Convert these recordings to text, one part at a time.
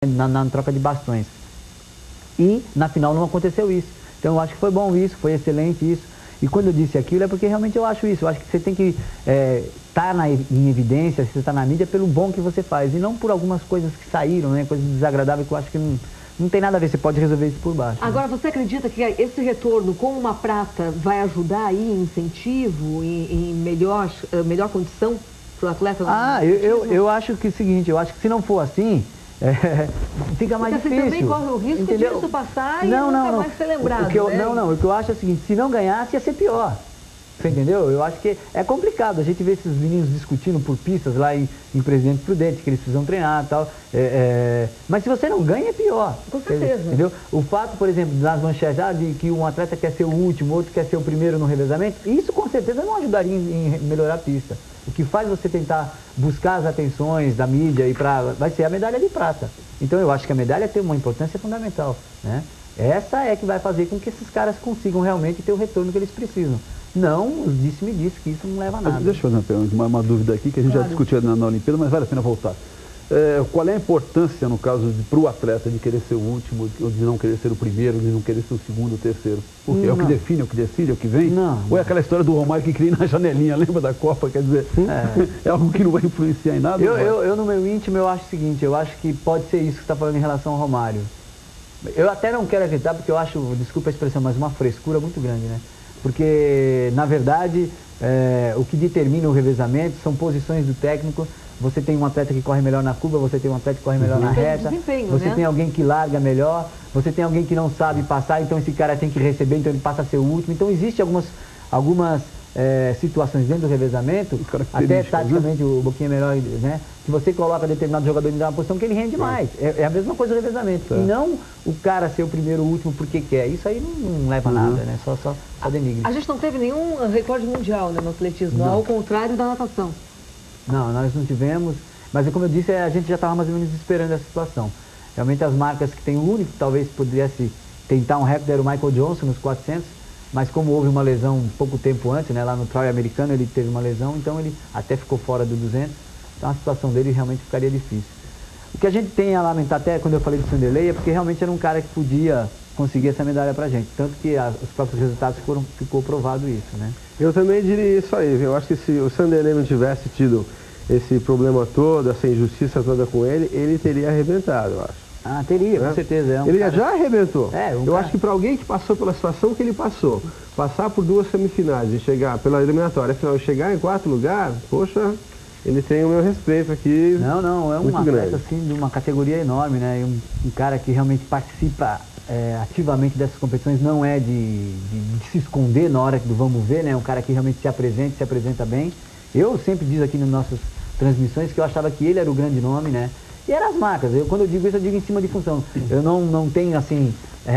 na troca de bastões. E na final não aconteceu isso. Então eu acho que foi bom isso, foi excelente isso. E quando eu disse aquilo é porque realmente eu acho isso. Eu acho que você tem que estar em evidência, você está na mídia pelo bom que você faz. E não por algumas coisas que saíram, né? Coisas desagradáveis que eu acho que não tem nada a ver. Você pode resolver isso por baixo. Agora, você acredita que esse retorno com uma prata vai ajudar aí em incentivo, em melhor condição para o atleta? Eu acho que é o seguinte, eu acho que se não for assim, fica mais difícil. Você também corre o risco disso passar e nunca mais ser lembrado, o que eu acho é o seguinte, se não ganhasse ia ser pior. Você entendeu? Eu acho que é complicado. A gente vê esses meninos discutindo por pistas lá em Presidente Prudente, que eles precisam treinar e tal. Mas se você não ganha, é pior. Com certeza. Entendeu? O fato, por exemplo, das manchetes, de que um atleta quer ser o último, outro quer ser o primeiro no revezamento, isso com certeza não ajudaria em melhorar a pista. O que faz você tentar buscar as atenções da mídia vai ser a medalha de prata. Então eu acho que a medalha tem uma importância fundamental, né? Essa é que vai fazer com que esses caras consigam realmente ter o retorno que eles precisam. Não, me disse que isso não leva a nada. Deixa eu fazer uma dúvida aqui, que a gente já discutiu na Olimpíada, mas vale a pena voltar. Qual é a importância, no caso, para o atleta de querer ser o último, ou de não querer ser o primeiro, de não querer ser o segundo, o terceiro? Porque é o que define, é o que decide, é o que vem? Não. Ou é aquela história do Romário que queria ir na janelinha, lembra da Copa? Quer dizer, é algo que não vai influenciar em nada? Eu no meu íntimo, eu acho o seguinte, eu acho que pode ser isso que você está falando em relação ao Romário. Eu até não quero acreditar, porque eu acho, desculpa a expressão, mas uma frescura muito grande, né? Porque, na verdade, o que determina o revezamento são posições do técnico. Você tem um atleta que corre melhor na curva, você tem um atleta que corre melhor na reta, você tem alguém que larga melhor, você tem alguém que não sabe passar, então esse cara tem que receber, então ele passa a ser o último. Então, existe algumas situações dentro do revezamento, até taticamente o Boquinha é melhor, né? Que você coloca determinado jogador em uma posição que ele rende mais. É a mesma coisa do revezamento. E não o cara ser o primeiro, o último porque quer. Isso aí não leva a nada, né? Só denigre. A gente não teve nenhum recorde mundial, né, no atletismo, ao contrário da natação. Não, nós não tivemos, mas como eu disse, a gente já estava mais ou menos esperando essa situação. Realmente as marcas que tem o único que talvez pudesse tentar um recorde era o Michael Johnson nos 400, mas como houve uma lesão pouco tempo antes, né, lá no Troy americano ele teve uma lesão, então ele até ficou fora do 200, então a situação dele realmente ficaria difícil. O que a gente tem a lamentar até quando eu falei do Sanderley é porque realmente era um cara que podia conseguir essa medalha pra gente, tanto que os próprios resultados ficou provado isso, né? Eu também diria isso aí, eu acho que se o Sanderley não tivesse tido esse problema todo, essa injustiça toda com ele, ele teria arrebentado, eu acho. Ah, teria, com certeza. Ele já arrebentou. Eu acho que para alguém que passou pela situação que ele passou, passar por 2 semifinais e chegar pela eliminatória, afinal, chegar em 4º lugar, poxa, ele tem o meu respeito aqui. Não, é um atleta assim, de uma categoria enorme, né? E um cara que realmente participa ativamente dessas competições, não é de se esconder na hora do vamos ver, né? Um cara que realmente se apresenta bem. Eu sempre digo aqui nas nossas transmissões que eu achava que ele era o grande nome, né? E eram as marcas. Quando eu digo isso, eu digo em cima de função. Eu não tenho, assim,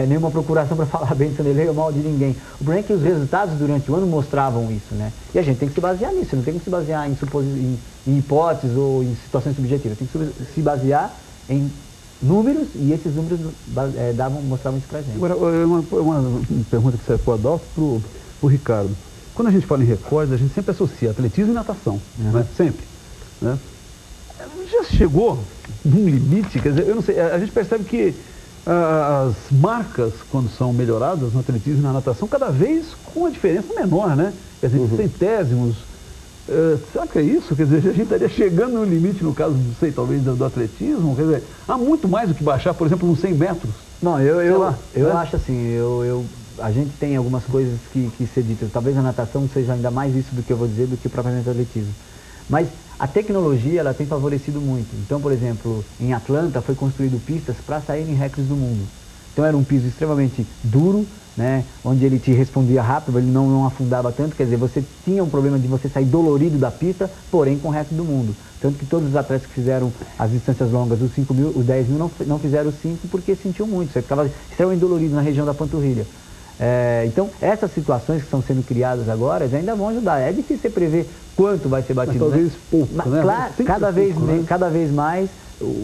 nenhuma procuração para falar bem de Sanderley ou mal de ninguém. O problema é que os resultados durante o ano mostravam isso, né? E a gente tem que se basear nisso, não tem que se basear em hipóteses ou em situações subjetivas. Tem que se basear em números, e esses números mostravam isso pra gente. Agora, uma pergunta que serve para o Adolfo pro Ricardo. Quando a gente fala em recordes, a gente sempre associa atletismo e natação, né? Sempre, né? Já chegou num limite, quer dizer, eu não sei, a gente percebe que as marcas, quando são melhoradas no atletismo e na natação, cada vez com uma diferença menor, né? Quer dizer, centésimos. Será que é isso? Quer dizer, a gente estaria chegando no limite, no caso, não sei, talvez do atletismo, quer dizer, há muito mais do que baixar, por exemplo, nos 100 metros. Não, eu acho assim, a gente tem algumas coisas que ser ditas, talvez a natação seja ainda mais isso do que eu vou dizer, do que propriamente o atletismo. Mas a tecnologia, ela tem favorecido muito. Então, por exemplo, em Atlanta foi construído pistas para saírem recordes do mundo. Então era um piso extremamente duro, né, onde ele te respondia rápido, ele não afundava tanto, quer dizer, você tinha um problema de você sair dolorido da pista, porém com recorde do mundo. Tanto que todos os atletas que fizeram as distâncias longas, os 5 mil, os 10 mil, não fizeram os 5 porque sentiam muito, você ficava extremamente dolorido na região da panturrilha. Então, essas situações que estão sendo criadas agora ainda vão ajudar. É difícil você prever quanto vai ser batido. Mas talvez pouco, né? Claro, cada vez mais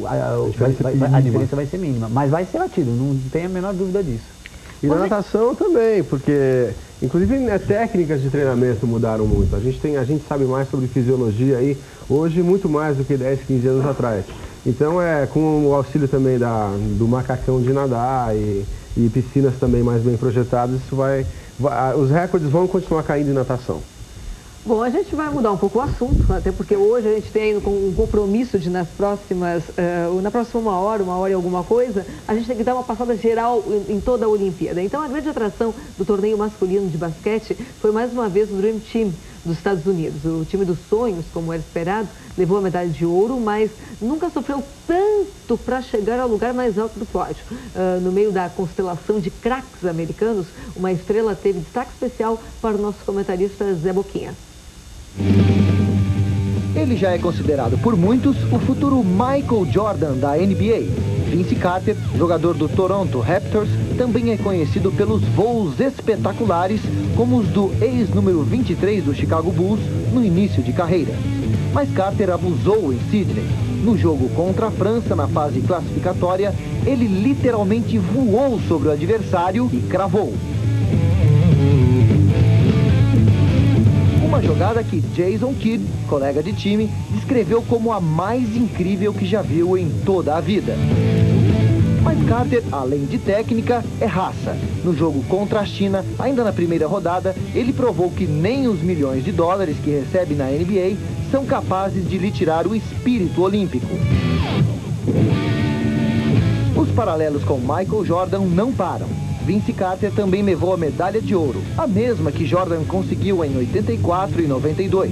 a diferença vai ser mínima. Mas vai ser batido, não tem a menor dúvida disso. E na natação também, porque inclusive técnicas de treinamento mudaram muito. A gente sabe mais sobre fisiologia aí hoje, muito mais do que 10, 15 anos atrás. Então, com o auxílio também do macacão de nadar e piscinas também mais bem projetadas, os recordes vão continuar caindo em natação. Bom, a gente vai mudar um pouco o assunto, até porque hoje a gente tem um compromisso de na próxima 1 hora e alguma coisa, a gente tem que dar uma passada geral em toda a Olimpíada. Então, a grande atração do torneio masculino de basquete foi mais uma vez o Dream Team dos Estados Unidos. O time dos sonhos, como era esperado, levou a medalha de ouro, mas nunca sofreu tanto para chegar ao lugar mais alto do pódio. No meio da constelação de craques americanos, uma estrela teve destaque especial para o nosso comentarista Zé Boquinha. Ele já é considerado por muitos o futuro Michael Jordan da NBA. Vince Carter, jogador do Toronto Raptors, também é conhecido pelos voos espetaculares, como os do ex-número 23 do Chicago Bulls no início de carreira. Mas Carter abusou em Sydney. No jogo contra a França, na fase classificatória, ele literalmente voou sobre o adversário e cravou. Uma jogada que Jason Kidd, colega de time, descreveu como a mais incrível que já viu em toda a vida. Mas Carter, além de técnica, é raça. No jogo contra a China, ainda na primeira rodada, ele provou que nem os milhões de dólares que recebe na NBA são capazes de lhe tirar o espírito olímpico. Os paralelos com Michael Jordan não param. Vince Carter também levou a medalha de ouro, a mesma que Jordan conseguiu em 84 e 92.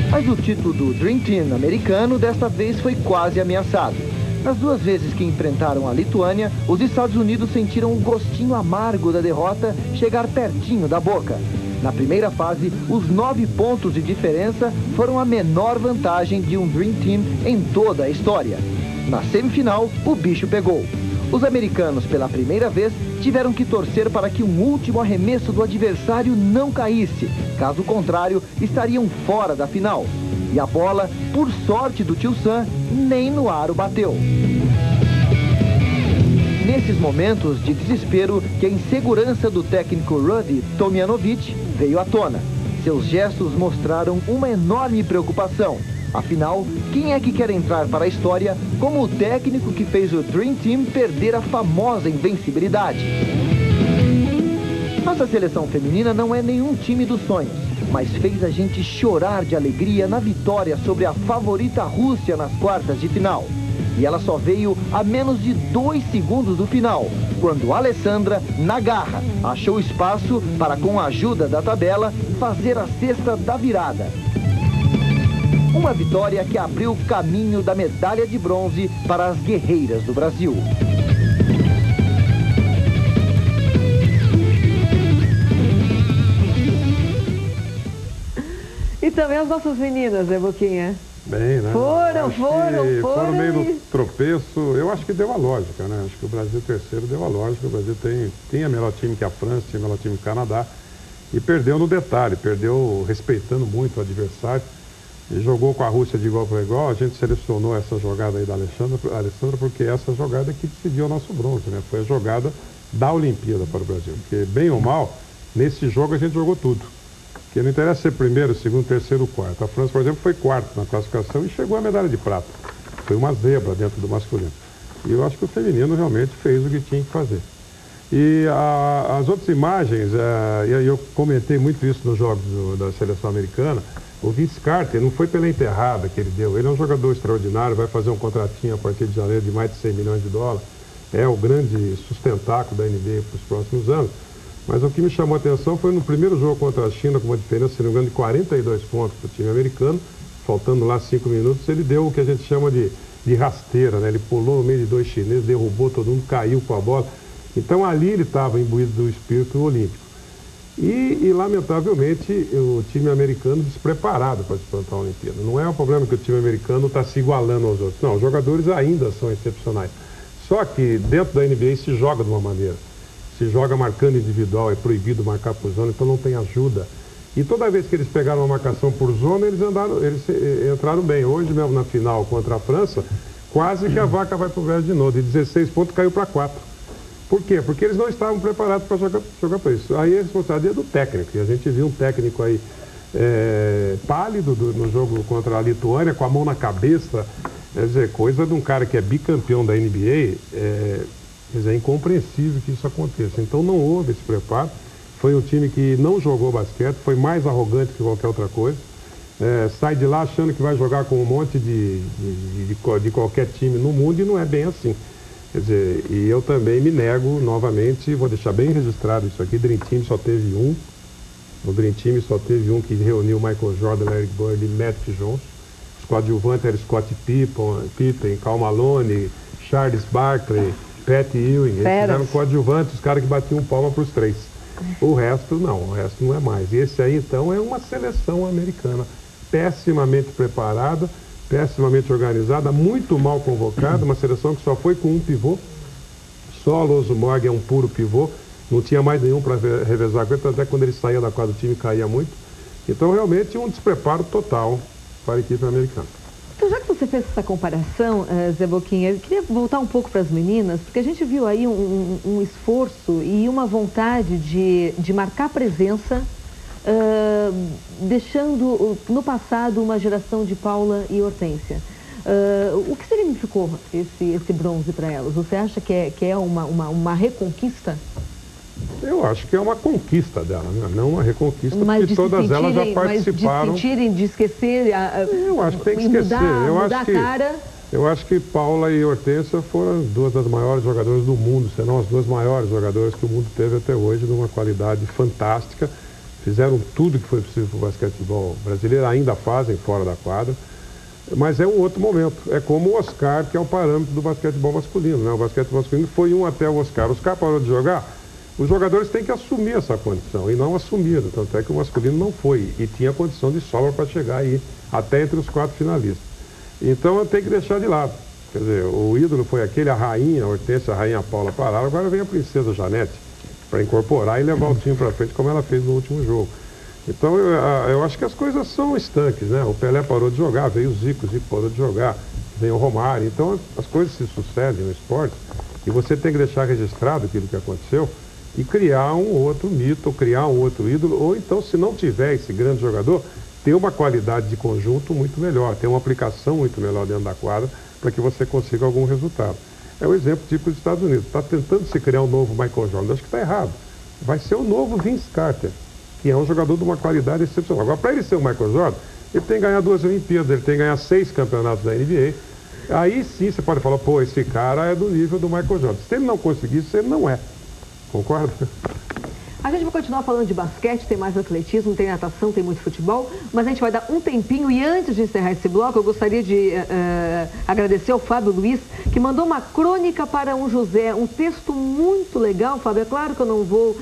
Mas o título do Dream Team americano desta vez foi quase ameaçado. Nas 2 vezes que enfrentaram a Lituânia, os Estados Unidos sentiram o gostinho amargo da derrota chegar pertinho da boca. Na primeira fase, os 9 pontos de diferença foram a menor vantagem de um Dream Team em toda a história. Na semifinal, o bicho pegou. Os americanos, pela primeira vez, tiveram que torcer para que um último arremesso do adversário não caísse. Caso contrário, estariam fora da final. E a bola, por sorte do tio Sam, nem no aro bateu. Nesses momentos de desespero, que a insegurança do técnico Rudy Tomjanovic veio à tona. Seus gestos mostraram uma enorme preocupação. Afinal, quem é que quer entrar para a história como o técnico que fez o Dream Team perder a famosa invencibilidade? Nossa seleção feminina não é nenhum time dos sonhos, mas fez a gente chorar de alegria na vitória sobre a favorita Rússia nas quartas de final. E ela só veio a menos de 2 segundos do final, quando Alessandra, na garra, achou espaço para, com a ajuda da tabela, fazer a cesta da virada. Uma vitória que abriu o caminho da medalha de bronze para as guerreiras do Brasil. E também as nossas meninas, né, Boquinha? Bem, né? Foram meio no tropeço. Eu acho que deu a lógica, né? Acho que o Brasil terceiro deu a lógica. O Brasil tem a melhor time que a França, tem o melhor time que o Canadá. E perdeu no detalhe, perdeu respeitando muito o adversário. E jogou com a Rússia de igual para igual. A gente selecionou essa jogada aí da Alessandra porque essa jogada que decidiu o nosso bronze, né? Foi a jogada da Olimpíada para o Brasil. Porque, bem ou mal, nesse jogo a gente jogou tudo. Porque não interessa ser primeiro, segundo, terceiro, quarto. A França, por exemplo, foi quarto na classificação e chegou à medalha de prata. Foi uma zebra dentro do masculino. E eu acho que o feminino realmente fez o que tinha que fazer. E as outras imagens, e eu comentei muito isso nos jogos da seleção americana. O Vince Carter não foi pela enterrada que ele deu. Ele é um jogador extraordinário, vai fazer um contratinho a partir de janeiro de mais de 100 milhões de dólares. É o grande sustentáculo da NBA para os próximos anos. Mas o que me chamou a atenção foi no primeiro jogo contra a China, com uma diferença, se não me engano, de 42 pontos para o time americano, faltando lá 5 minutos, ele deu o que a gente chama de rasteira, né? Ele pulou no meio de 2 chineses, derrubou todo mundo, caiu com a bola. Então ali ele estava imbuído do espírito olímpico. E lamentavelmente, o time americano despreparado para disputar a Olimpíada. Não é um problema que o time americano está se igualando aos outros. Não, os jogadores ainda são excepcionais. Só que dentro da NBA se joga de uma maneira. Se joga marcando individual, é proibido marcar por zona, então não tem ajuda. E toda vez que eles pegaram uma marcação por zona, eles entraram bem. Hoje mesmo na final contra a França, quase que a vaca vai para o velho de novo. De 16 pontos caiu para 4. Por quê? Porque eles não estavam preparados para jogar para isso. Aí a responsabilidade é do técnico. E a gente viu um técnico aí pálido no jogo contra a Lituânia, com a mão na cabeça, Quer dizer, coisa de um cara que é bicampeão da NBA, quer dizer, é incompreensível que isso aconteça. Então não houve esse preparo. Foi um time que não jogou basquete, foi mais arrogante que qualquer outra coisa. Sai de lá achando que vai jogar com um monte de qualquer time no mundo e não é bem assim. Quer dizer, e eu também me nego novamente, vou deixar bem registrado isso aqui, Dream Team só teve um. No Dream Team só teve um que reuniu Michael Jordan, Larry Bird e Magic Johnson. Os coadjuvantes eram Scott Pippen, Karl Malone, Charles Barkley, Pat Ewing. Eles fizeram coadjuvantes, os caras que batiam palma para os três. O resto não, o resto não é mais. E esse aí então é uma seleção americana, pessimamente preparada, pessimamente organizada, muito mal convocada, uma seleção que só foi com um pivô, só Alonso Morgan é um puro pivô, não tinha mais nenhum para revezar com ele, até quando ele saía da quadra o time caía muito. Então realmente um despreparo total para a equipe americana. Então, já que você fez essa comparação, Zé Boquinha, eu queria voltar um pouco para as meninas, porque a gente viu aí um esforço e uma vontade de marcar presença, deixando no passado uma geração de Paula e Hortência. O que significou esse bronze para elas? Você acha que é uma reconquista? Eu acho que é uma conquista dela, né? Não uma reconquista, porque todas elas já participaram. Mas de sentirem, de esquecer, eu acho que tem que esquecer. Eu acho que Paula e Hortência foram duas das maiores jogadoras do mundo, senão as duas maiores jogadoras que o mundo teve até hoje, de uma qualidade fantástica. Fizeram tudo que foi possível para o basquetebol brasileiro, ainda fazem fora da quadra. Mas é um outro momento. É como o Oscar, que é o parâmetro do basquetebol masculino, né? O basquetebol masculino foi um até o Oscar. O Oscar parou de jogar. Os jogadores têm que assumir essa condição, e não assumiram, tanto é que o masculino não foi, e tinha condição de sobra para chegar aí, até entre os 4 finalistas. Então eu tenho que deixar de lado. Quer dizer, o ídolo foi aquele, a rainha, a Hortência, a rainha Paula pararam, agora vem a princesa Janete, para incorporar e levar o time para frente, como ela fez no último jogo. Então eu acho que as coisas são estanques, né? O Pelé parou de jogar, veio o Zico parou de jogar, veio o Romário, então as coisas se sucedem no esporte, e você tem que deixar registrado aquilo que aconteceu, e criar um outro mito, ou criar um outro ídolo, ou então, se não tiver esse grande jogador, ter uma qualidade de conjunto muito melhor, ter uma aplicação muito melhor dentro da quadra, para que você consiga algum resultado. É o exemplo típico dos Estados Unidos. Está tentando se criar um novo Michael Jordan, acho que está errado. Vai ser o novo Vince Carter, que é um jogador de uma qualidade excepcional. Agora, para ele ser o Michael Jordan, ele tem que ganhar 2 Olimpíadas, ele tem que ganhar 6 campeonatos da NBA. Aí sim você pode falar, pô, esse cara é do nível do Michael Jordan. Se ele não conseguir isso, ele não é. Concorda? A gente vai continuar falando de basquete, tem mais atletismo, tem natação, tem muito futebol, mas a gente vai dar um tempinho e antes de encerrar esse bloco, eu gostaria de agradecer ao Fábio Luiz, que mandou uma crônica para um José, um texto muito legal, Fábio, é claro que eu não vou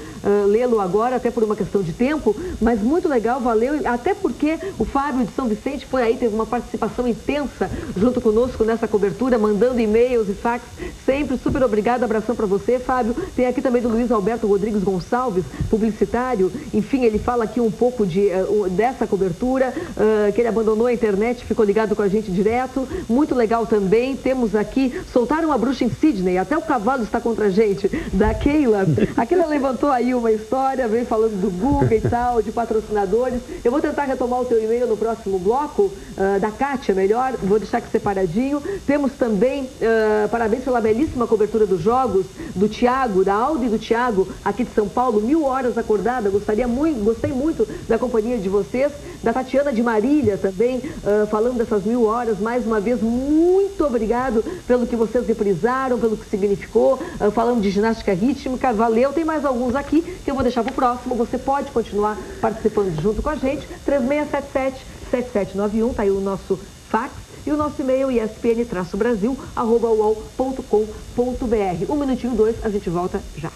lê-lo agora, até por uma questão de tempo, mas muito legal, valeu, até porque o Fábio de São Vicente foi aí, teve uma participação intensa junto conosco nessa cobertura, mandando e-mails e fax, sempre super obrigado, abração para você, Fábio. Tem aqui também do Luiz Alberto Rodrigues Gonçalves, publicitário, enfim, ele fala aqui um pouco dessa cobertura, que ele abandonou a internet, ficou ligado com a gente direto, muito legal também. Temos aqui, soltaram a bruxa em Sydney, até o cavalo está contra a gente, da Keila. A Keila levantou aí uma história, veio falando do Google e tal, de patrocinadores. Eu vou tentar retomar o teu e-mail no próximo bloco, da Kátia, melhor, vou deixar aqui separadinho. Temos também, parabéns pela belíssima cobertura dos jogos, do Tiago, da Audi e do Tiago, aqui de São Paulo, 1000 horas acordada, gostei muito da companhia de vocês, da Tatiana de Marília também, falando dessas 1000 horas, mais uma vez, muito obrigado pelo que vocês reprisaram, pelo que significou, falando de ginástica rítmica, valeu, tem mais alguns aqui que eu vou deixar para o próximo, você pode continuar participando junto com a gente, 3677-7791, tá aí o nosso fax, e o nosso e-mail espn-brasil@uol.com.br. 1 minutinho, 2, a gente volta já.